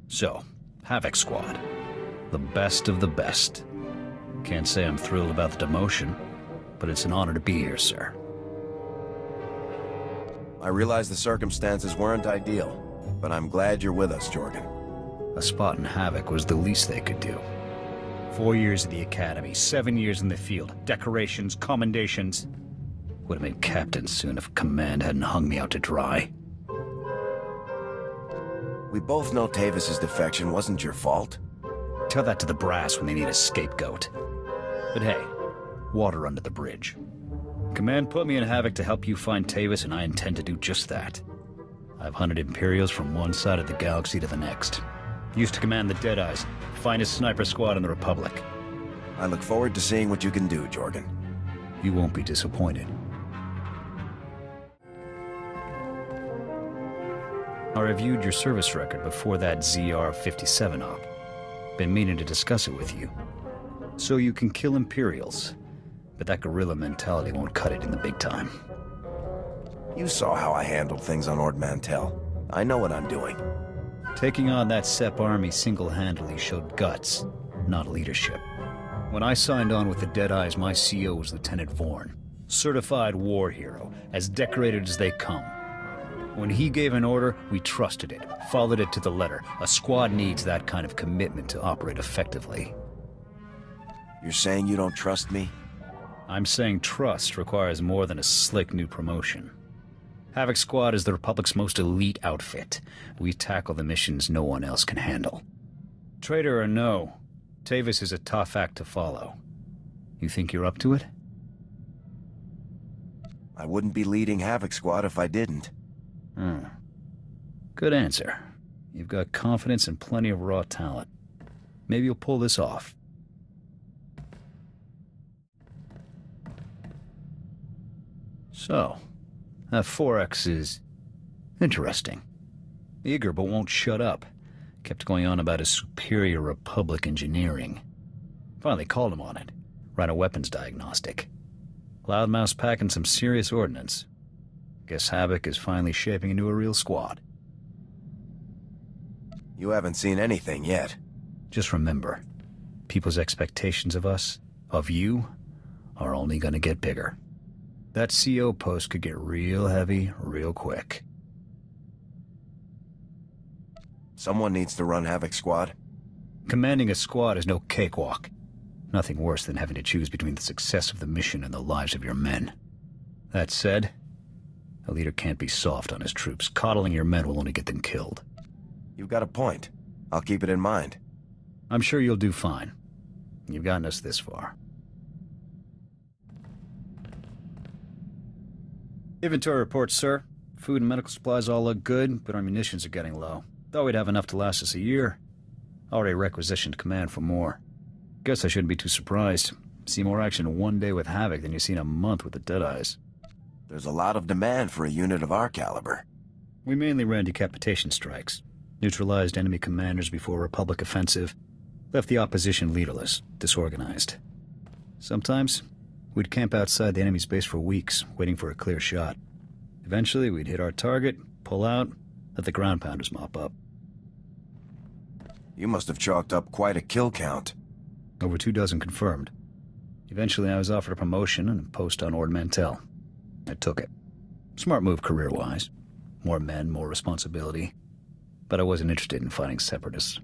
So, Havoc Squad. The best of the best. Can't say I'm thrilled about the demotion, but it's an honor to be here, sir. I realize the circumstances weren't ideal, but I'm glad you're with us, Jorgan. A spot in Havoc was the least they could do. 4 years at the Academy, 7 years in the field, decorations, commendations. Would have been captain soon if Command hadn't hung me out to dry. We both know Tavis's defection wasn't your fault. Tell that to the brass when they need a scapegoat. But hey, water under the bridge. Command put me in Havoc to help you find Tavis, and I intend to do just that. I've hunted Imperials from one side of the galaxy to the next. Used to command the Deadeyes, finest sniper squad in the Republic. I look forward to seeing what you can do, Jorgan. You won't be disappointed. I reviewed your service record before that ZR-57 op. Been meaning to discuss it with you. So you can kill Imperials, but that guerrilla mentality won't cut it in the big time. You saw how I handled things on Ord Mantell. I know what I'm doing. Taking on that SEP army single-handedly showed guts, not leadership. When I signed on with the Deadeyes, my CO was Lieutenant Vorn. Certified war hero, as decorated as they come. When he gave an order, we trusted it, followed it to the letter. A squad needs that kind of commitment to operate effectively. You're saying you don't trust me? I'm saying trust requires more than a slick new promotion. Havoc Squad is the Republic's most elite outfit. We tackle the missions no one else can handle. Traitor or no, Tavis is a tough act to follow. You think you're up to it? I wouldn't be leading Havoc Squad if I didn't. Good answer. You've got confidence and plenty of raw talent. Maybe you'll pull this off. So, that 4X is interesting. Eager but won't shut up. Kept going on about his superior Republic engineering. Finally called him on it. Ran a weapons diagnostic. Loudmouth's packing some serious ordnance. Guess Havoc is finally shaping into a real squad. You haven't seen anything yet. Just remember, people's expectations of us, of you, are only gonna get bigger. That CO post could get real heavy, real quick. Someone needs to run Havoc Squad. Commanding a squad is no cakewalk. Nothing worse than having to choose between the success of the mission and the lives of your men. That said, a leader can't be soft on his troops. Coddling your men will only get them killed. You've got a point. I'll keep it in mind. I'm sure you'll do fine. You've gotten us this far. Inventory report, sir. Food and medical supplies all look good, but our munitions are getting low. Thought we'd have enough to last us a year. Already requisitioned command for more. Guess I shouldn't be too surprised. See more action in one day with Havoc than you see in a month with the Deadeyes. There's a lot of demand for a unit of our caliber. We mainly ran decapitation strikes. Neutralized enemy commanders before a Republic offensive. Left the opposition leaderless, disorganized. Sometimes, we'd camp outside the enemy's base for weeks, waiting for a clear shot. Eventually, we'd hit our target, pull out, let the ground pounders mop up. You must have chalked up quite a kill count. Over 24 confirmed. Eventually, I was offered a promotion and a post on Ord Mantell. I took it. Smart move career-wise. More men, more responsibility. But I wasn't interested in fighting separatists.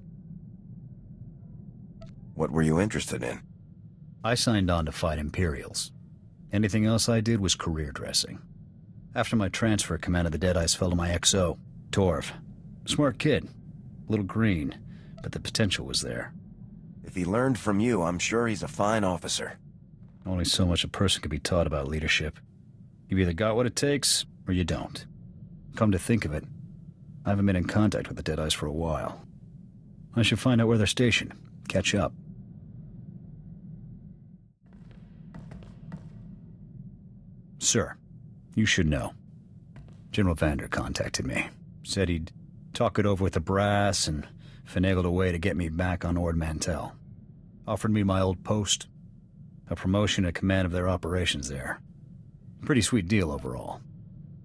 What were you interested in? I signed on to fight Imperials. Anything else I did was career dressing. After my transfer, command of the Deadeyes fell to my XO, Torv. Smart kid. A little green, but the potential was there. If he learned from you, I'm sure he's a fine officer. Only so much a person can be taught about leadership. You've either got what it takes, or you don't. Come to think of it, I haven't been in contact with the Deadeyes for a while. I should find out where they're stationed. Catch up. Sir, you should know. General Vander contacted me. Said he'd talk it over with the brass and finagled a way to get me back on Ord Mantell. Offered me my old post. A promotion and command of their operations there. Pretty sweet deal overall.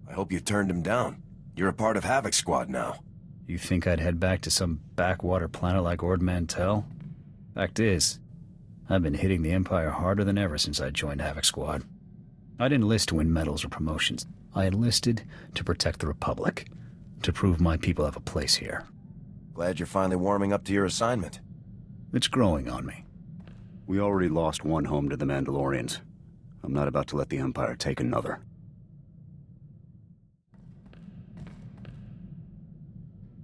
I hope you turned him down. You're a part of Havoc Squad now. You think I'd head back to some backwater planet like Ord Mantell? Fact is, I've been hitting the Empire harder than ever since I joined Havoc Squad. I didn't enlist to win medals or promotions. I enlisted to protect the Republic, to prove my people have a place here. Glad you're finally warming up to your assignment. It's growing on me. We already lost one home to the Mandalorians. I'm not about to let the Empire take another.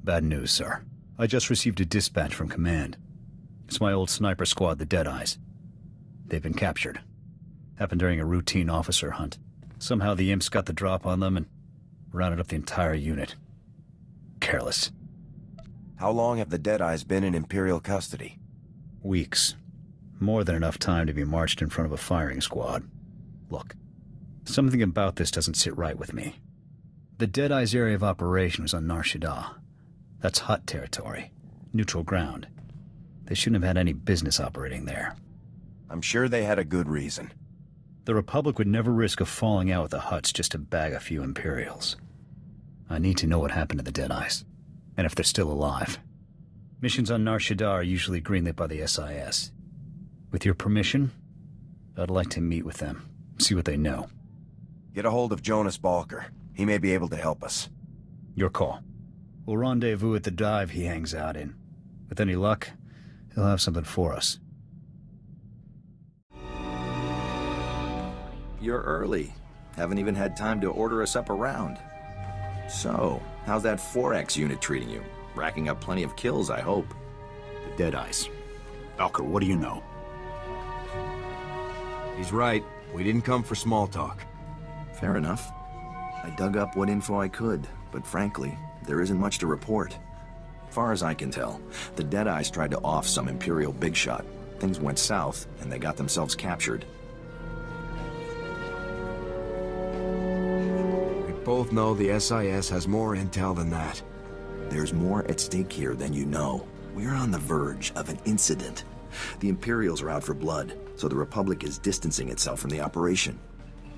Bad news, sir. I just received a dispatch from Command. It's my old sniper squad, the Deadeyes. They've been captured. Happened during a routine officer hunt. Somehow the imps got the drop on them and rounded up the entire unit. Careless. How long have the Deadeyes been in Imperial custody? Weeks. More than enough time to be marched in front of a firing squad. Look, something about this doesn't sit right with me. The Deadeyes' area of operation was on Nar Shaddaa. That's Hutt territory. Neutral ground. They shouldn't have had any business operating there. I'm sure they had a good reason. The Republic would never risk a falling out with the Hutts just to bag a few Imperials. I need to know what happened to the Deadeyes, and if they're still alive. Missions on Nar Shaddaa are usually greenlit by the SIS. With your permission, I'd like to meet with them, see what they know. Get a hold of Jonas Balker. He may be able to help us. Your call. We'll rendezvous at the dive he hangs out in. With any luck, he'll have something for us. You're early. Haven't even had time to order us up a round. So, how's that 4X unit treating you? Racking up plenty of kills, I hope. The Deadeyes. Valker, what do you know? He's right. We didn't come for small talk. Fair enough. I dug up what info I could, but frankly, there isn't much to report. Far as I can tell, the Deadeyes tried to off some Imperial big shot. Things went south, and they got themselves captured. We both know the SIS has more intel than that. There's more at stake here than you know. We're on the verge of an incident. The Imperials are out for blood, so the Republic is distancing itself from the operation.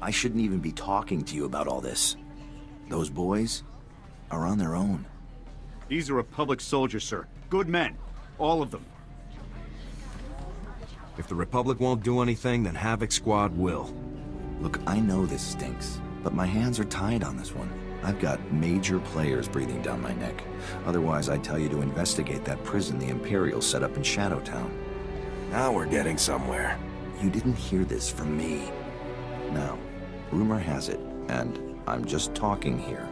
I shouldn't even be talking to you about all this. Those boys are on their own. These are Republic soldiers, sir. Good men. All of them. If the Republic won't do anything, then Havoc Squad will. Look, I know this stinks, but my hands are tied on this one. I've got major players breathing down my neck. Otherwise, I'd tell you to investigate that prison the Imperials set up in Shadowtown. Now we're getting somewhere. You didn't hear this from me. Now, rumor has it, and I'm just talking here,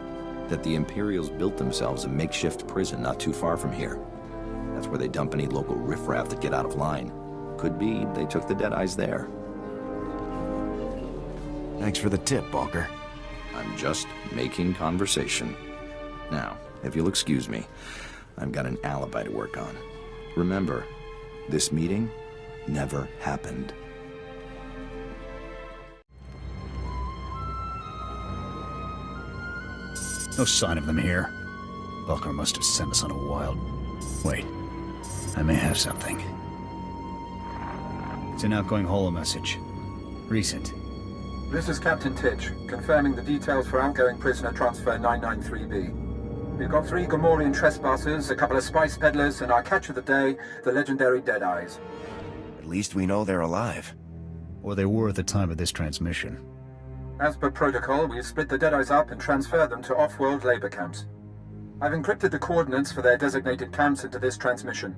that the Imperials built themselves a makeshift prison not too far from here. That's where they dump any local riffraff that get out of line. Could be they took the Deadeyes there. Thanks for the tip, Balker. I'm just making conversation. Now, if you'll excuse me, I've got an alibi to work on. Remember, this meeting never happened. No sign of them here. Balker must have sent us on a wild... Wait. I may have something. It's an outgoing holo message. Recent. This is Captain Titch, confirming the details for outgoing prisoner transfer 993B. We've got 3 Gamorrean trespassers, a couple of spice peddlers, and our catch of the day, the legendary Deadeyes. At least we know they're alive. Or they were at the time of this transmission. As per protocol, we've split the Deadeyes up and transferred them to off-world labor camps. I've encrypted the coordinates for their designated camps into this transmission.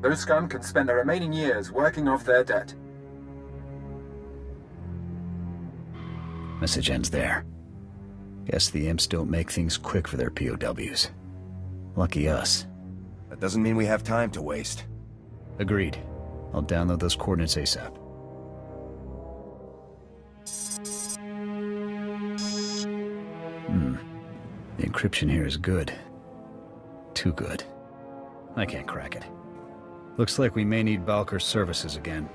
Those scum can spend their remaining years working off their debt. Message ends there. Guess the imps don't make things quick for their POWs. Lucky us. That doesn't mean we have time to waste. Agreed. I'll download those coordinates ASAP. The encryption here is good. Too good. I can't crack it. Looks like we may need Balker's services again.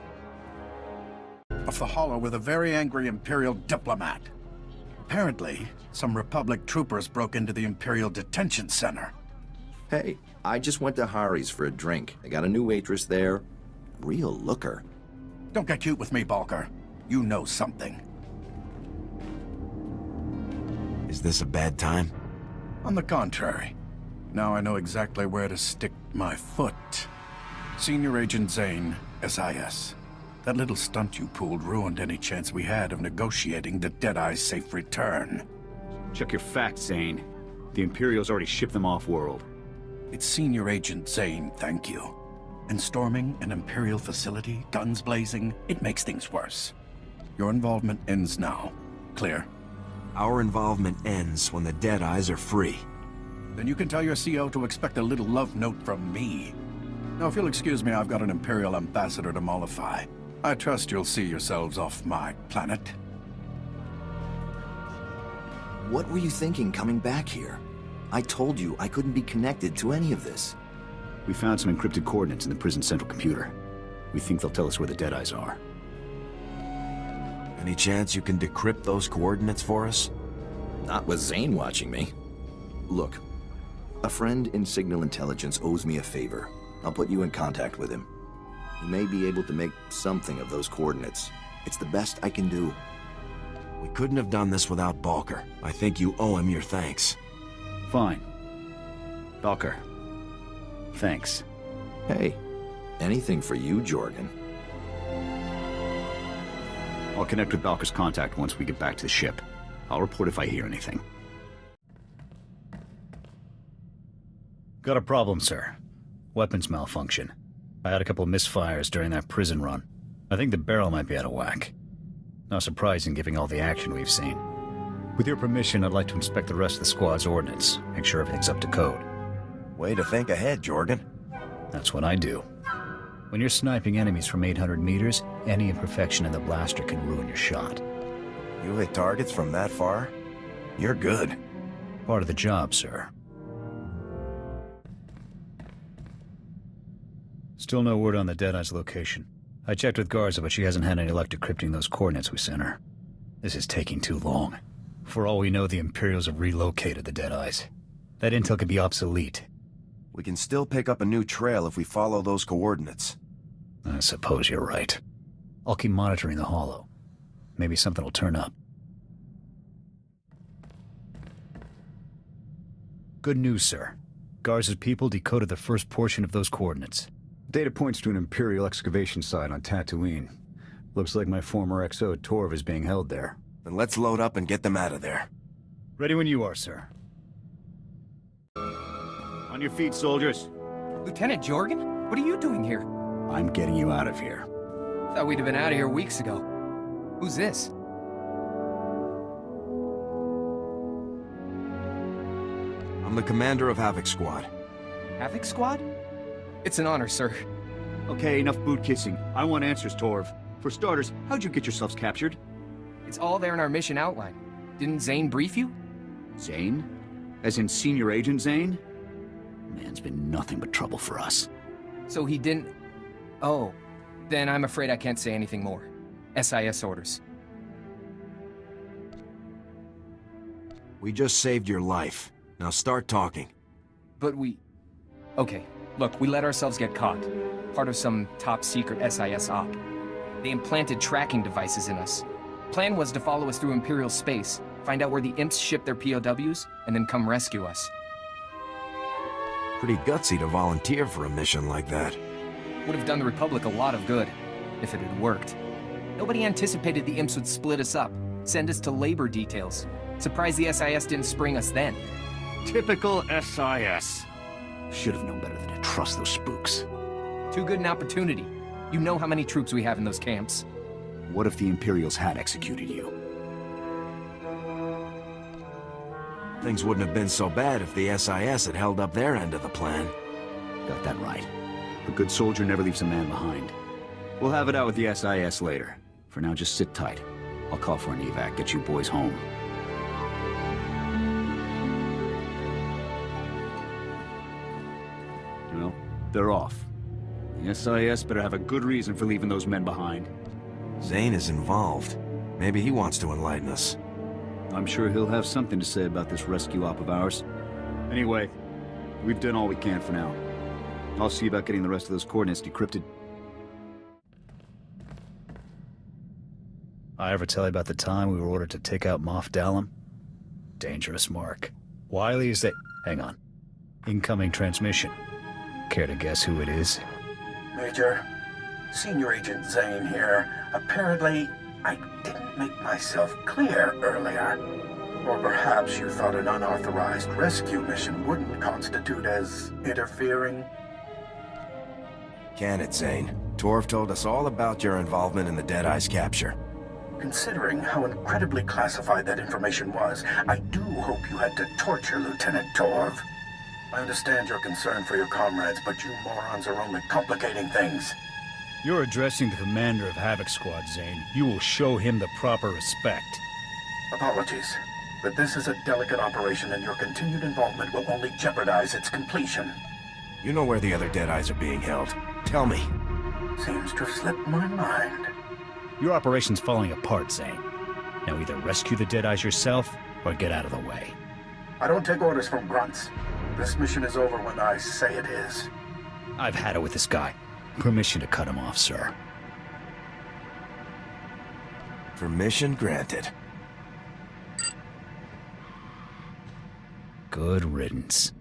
Off the holo with a very angry Imperial diplomat. Apparently, some Republic troopers broke into the Imperial Detention Center. Hey, I just went to Hari's for a drink. I got a new waitress there. Real looker. Don't get cute with me, Balker. You know something. Is this a bad time? On the contrary, Now I know exactly where to stick my foot. Senior Agent Zane, SIS. That little stunt you pulled ruined any chance we had of negotiating the Deadeye's safe return. Check your facts, Zane. The Imperials already shipped them off-world. It's Senior Agent Zane, thank you. And storming an Imperial facility, guns blazing, it makes things worse. Your involvement ends now. Clear? Our involvement ends when the Deadeyes are free. Then you can tell your CO to expect a little love note from me. Now, if you'll excuse me, I've got an Imperial ambassador to mollify. I trust you'll see yourselves off my planet. What were you thinking coming back here? I told you I couldn't be connected to any of this. We found some encrypted coordinates in the prison central computer. We think they'll tell us where the Deadeyes are. Any chance you can decrypt those coordinates for us? Not with Zane watching me. Look, a friend in Signal Intelligence owes me a favor. I'll put you in contact with him. He may be able to make something of those coordinates. It's the best I can do. We couldn't have done this without Balker. I think you owe him your thanks. Fine. Balker. Thanks. Hey, anything for you, Jorgan. I'll connect with Balker's contact once we get back to the ship. I'll report if I hear anything. Got a problem, sir. Weapons malfunction. I had a couple of misfires during that prison run. I think the barrel might be out of whack. Not surprising given all the action we've seen. With your permission, I'd like to inspect the rest of the squad's ordnance, make sure everything's up to code. Way to think ahead, Jorgan. That's what I do. When you're sniping enemies from 800 meters, any imperfection in the blaster can ruin your shot. You hit targets from that far? You're good. Part of the job, sir. Still no word on the Deadeye's location. I checked with Garza, but she hasn't had any luck decrypting those coordinates we sent her. This is taking too long. For all we know, the Imperials have relocated the Deadeyes. That intel could be obsolete. We can still pick up a new trail if we follow those coordinates. I suppose you're right. I'll keep monitoring the holo. Maybe something will turn up. Good news, sir. Garza's people decoded the first portion of those coordinates. Data points to an Imperial excavation site on Tatooine. Looks like my former SWTOR is being held there. Then let's load up and get them out of there. Ready when you are, sir. On your feet, soldiers. Lieutenant Jorgan? What are you doing here? I'm getting you out of here. Thought we'd have been out of here weeks ago. Who's this? I'm the commander of Havoc Squad. Havoc Squad? It's an honor, sir. Okay, enough boot kissing. I want answers, Torv. For starters, how'd you get yourselves captured? It's all there in our mission outline. Didn't Zane brief you? Zane? As in Senior Agent Zane? Man's been nothing but trouble for us. So he didn't... Oh. Then I'm afraid I can't say anything more. SIS orders. We just saved your life. Now start talking. But we... Okay, look, we let ourselves get caught. Part of some top-secret SIS op. They implanted tracking devices in us. Plan was to follow us through Imperial space, find out where the imps ship their POWs, and then come rescue us. Pretty gutsy to volunteer for a mission like that. Would have done the Republic a lot of good, if it had worked. Nobody anticipated the imps would split us up, send us to labor details. Surprised the SIS didn't spring us then. Typical SIS. Should have known better than to trust those spooks. Too good an opportunity. You know how many troops we have in those camps. What if the Imperials had executed you? Things wouldn't have been so bad if the SIS had held up their end of the plan. Got that right. A good soldier never leaves a man behind. We'll have it out with the SIS later. For now, just sit tight. I'll call for an evac, get you boys home. Well, they're off. The SIS better have a good reason for leaving those men behind. Zane is involved. Maybe he wants to enlighten us. I'm sure he'll have something to say about this rescue op of ours. Anyway, we've done all we can for now. I'll see about getting the rest of those coordinates decrypted. I ever tell you about the time we were ordered to take out Moff Dallam? Dangerous mark. Wiley is that... Hang on. Incoming transmission. Care to guess who it is? Major, Senior Agent Zane here. Apparently, I didn't make myself clear earlier. Or perhaps you thought an unauthorized rescue mission wouldn't constitute as interfering? Can it, Zane? Torv told us all about your involvement in the Deadeye's capture. Considering how incredibly classified that information was, I do hope you had to torture Lieutenant Torv. I understand your concern for your comrades, but you morons are only complicating things. You're addressing the commander of Havoc Squad, Zane. You will show him the proper respect. Apologies, but this is a delicate operation and your continued involvement will only jeopardize its completion. You know where the other Deadeyes are being held. Tell me. Seems to have slipped my mind. Your operation's falling apart, Zane. Now either rescue the Deadeyes yourself, or get out of the way. I don't take orders from grunts. This mission is over when I say it is. I've had it with this guy. Permission to cut him off, sir. Permission granted. Good riddance.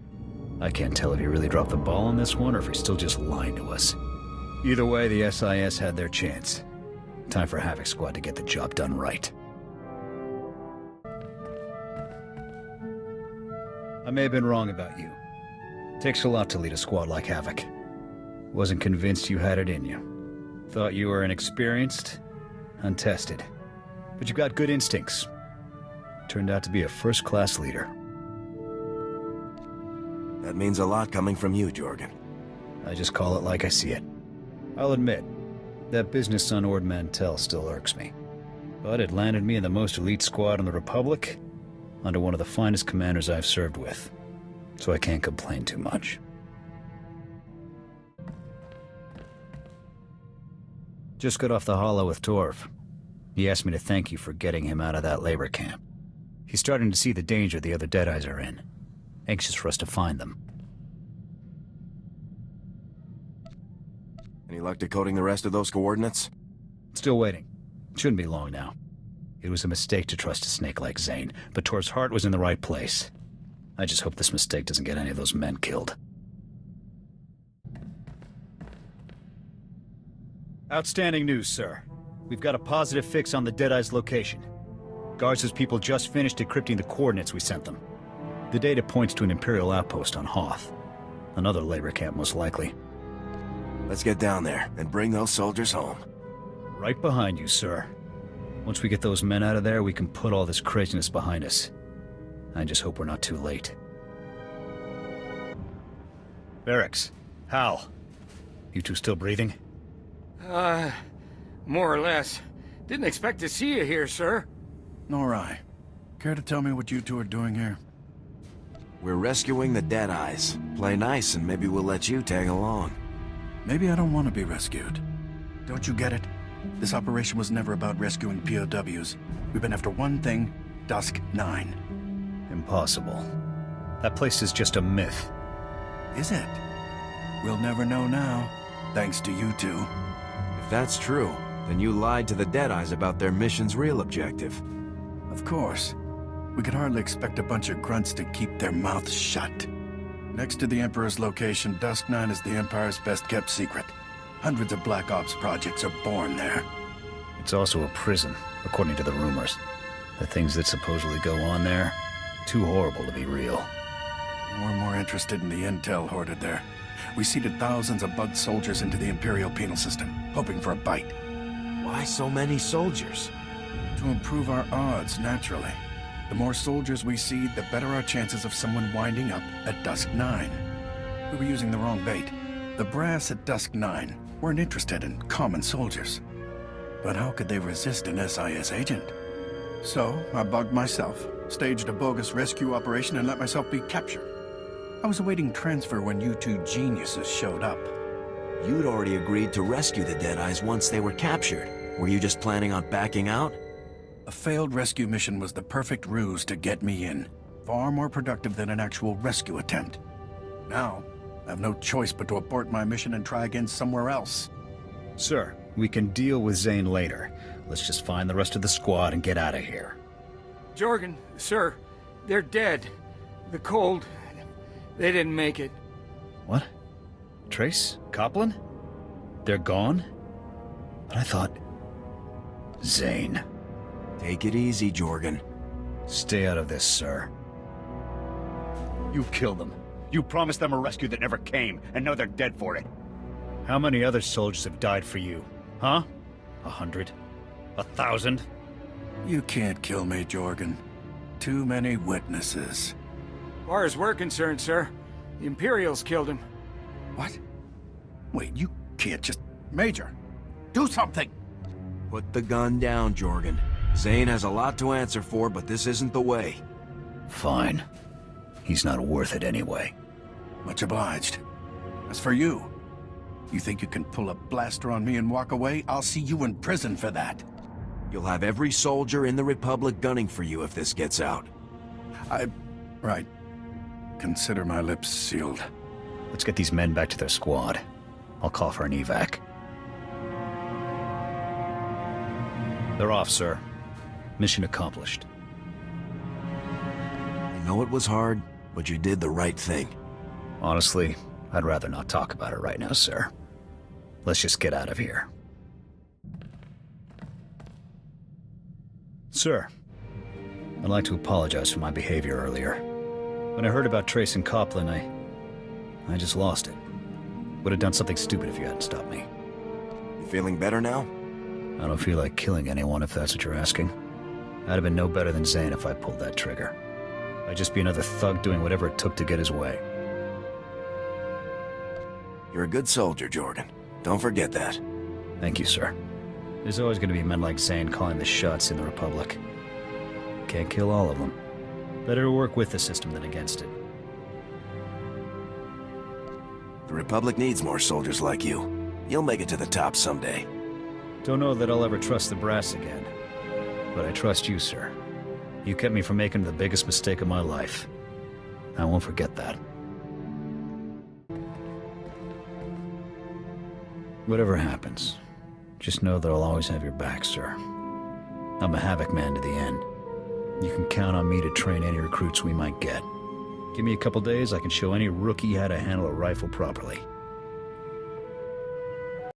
I can't tell if he really dropped the ball on this one, or if he's still just lying to us. Either way, the SIS had their chance. Time for Havoc Squad to get the job done right. I may have been wrong about you. Takes a lot to lead a squad like Havoc. Wasn't convinced you had it in you. Thought you were inexperienced, untested. But you got good instincts. Turned out to be a first-class leader. That means a lot coming from you, Jorgan. I just call it like I see it. I'll admit, that business on Ord Mantell still irks me. But it landed me in the most elite squad in the Republic, under one of the finest commanders I've served with. So I can't complain too much. Just got off the holo with Torv. He asked me to thank you for getting him out of that labor camp. He's starting to see the danger the other Deadeyes are in. Anxious for us to find them. Any luck decoding the rest of those coordinates? Still waiting. Shouldn't be long now. It was a mistake to trust a snake like Zane, but Torv's heart was in the right place. I just hope this mistake doesn't get any of those men killed. Outstanding news, sir. We've got a positive fix on the Deadeye's location. Garza's people just finished decrypting the coordinates we sent them. The data points to an Imperial outpost on Hoth. Another labor camp, most likely. Let's get down there and bring those soldiers home. Right behind you, sir. Once we get those men out of there, we can put all this craziness behind us. I just hope we're not too late. Barracks, Hal. You two still breathing? More or less. Didn't expect to see you here, sir. Nor I. Care to tell me what you two are doing here? We're rescuing the Deadeyes. Play nice and maybe we'll let you tag along. Maybe I don't want to be rescued. Don't you get it? This operation was never about rescuing POWs. We've been after one thing, Dusk 9. Impossible. That place is just a myth. Is it? We'll never know now, thanks to you two. If that's true, then you lied to the Deadeyes about their mission's real objective. Of course. We could hardly expect a bunch of grunts to keep their mouths shut. Next to the Emperor's location, Dusk 9 is the Empire's best-kept secret. Hundreds of Black Ops projects are born there. It's also a prison, according to the rumors. The things that supposedly go on there, too horrible to be real. We're more interested in the intel hoarded there. We seeded thousands of bugged soldiers into the Imperial penal system, hoping for a bite. Why so many soldiers? To improve our odds, naturally. The more soldiers we seed, the better our chances of someone winding up at Dusk 9. We were using the wrong bait. The brass at Dusk 9 weren't interested in common soldiers. But how could they resist an SIS agent? So, I bugged myself, staged a bogus rescue operation, and let myself be captured. I was awaiting transfer when you two geniuses showed up. You'd already agreed to rescue the Deadeyes once they were captured. Were you just planning on backing out? A failed rescue mission was the perfect ruse to get me in. Far more productive than an actual rescue attempt. Now, I have no choice but to abort my mission and try again somewhere else. Sir, we can deal with Zane later. Let's just find the rest of the squad and get out of here. Jorgan, sir, they're dead. The cold... They didn't make it. What? Trace? Copland? They're gone? But I thought... Zane. Take it easy, Jorgan. Stay out of this, sir. You killed them. You promised them a rescue that never came, and now they're dead for it. How many other soldiers have died for you? Huh? 100? 1,000? You can't kill me, Jorgan. Too many witnesses. As far as we're concerned, sir, the Imperials killed him. What? Wait, you can't just... Major, do something! Put the gun down, Jorgan. Zane has a lot to answer for, but this isn't the way. Fine. He's not worth it anyway. Much obliged. As for you, you think you can pull a blaster on me and walk away? I'll see you in prison for that. You'll have every soldier in the Republic gunning for you if this gets out. Right. Consider my lips sealed. Let's get these men back to their squad. I'll call for an evac. They're off, sir. Mission accomplished. I know it was hard, but you did the right thing. Honestly, I'd rather not talk about it right now, sir. Let's just get out of here. Sir, I'd like to apologize for my behavior earlier. When I heard about Trace and Copland, I just lost it. Would have done something stupid if you hadn't stopped me. You feeling better now? I don't feel like killing anyone, if that's what you're asking. I'd have been no better than Zane if I pulled that trigger. I'd just be another thug doing whatever it took to get his way. You're a good soldier, Jorgan. Don't forget that. Thank you, sir. There's always going to be men like Zane calling the shots in the Republic. Can't kill all of them. Better to work with the system than against it. The Republic needs more soldiers like you. You'll make it to the top someday. Don't know that I'll ever trust the brass again. But I trust you, sir. You kept me from making the biggest mistake of my life. I won't forget that. Whatever happens, just know that I'll always have your back, sir. I'm a Havoc man to the end. You can count on me to train any recruits we might get. Give me a couple days, I can show any rookie how to handle a rifle properly.